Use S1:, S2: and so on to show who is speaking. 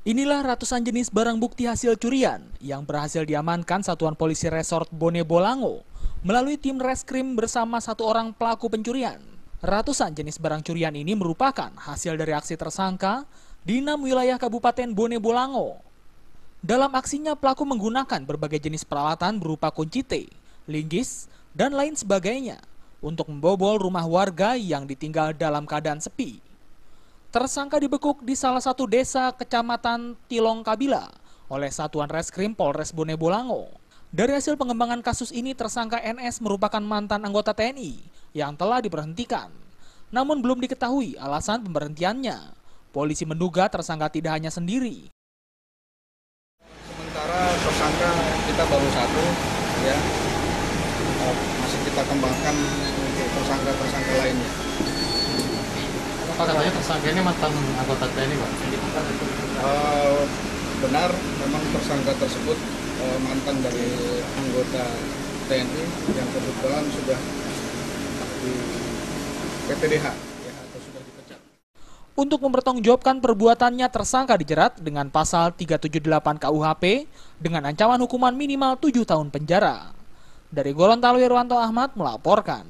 S1: Inilah ratusan jenis barang bukti hasil curian yang berhasil diamankan Satuan Polisi Resort Bone Bolango melalui tim reskrim bersama satu orang pelaku pencurian. Ratusan jenis barang curian ini merupakan hasil dari aksi tersangka di 6 wilayah Kabupaten Bone Bolango. Dalam aksinya, pelaku menggunakan berbagai jenis peralatan berupa kunci T, linggis, dan lain sebagainya untuk membobol rumah warga yang ditinggal dalam keadaan sepi. Tersangka dibekuk di salah satu desa Kecamatan Tilong Kabila oleh Satuan Reskrim Polres Bone Bolango. Dari hasil pengembangan kasus ini, tersangka NS merupakan mantan anggota TNI yang telah diberhentikan. Namun belum diketahui alasan pemberhentiannya. Polisi menduga tersangka tidak hanya sendiri.
S2: Sementara tersangka kita baru satu, ya, masih kita kembangkan untuk tersangka-tersangka lainnya.
S3: Apa katanya tersangka ini mantan anggota TNI, Pak?
S2: Benar, memang tersangka tersebut mantan dari anggota TNI yang kebetulan sudah di PPDH, ya, atau sudah dipecat.
S1: Untuk mempertanggungjawabkan perbuatannya, tersangka dijerat dengan pasal 378 KUHP dengan ancaman hukuman minimal 7 tahun penjara. Dari Gorontalo, Irwanto Ahmad melaporkan.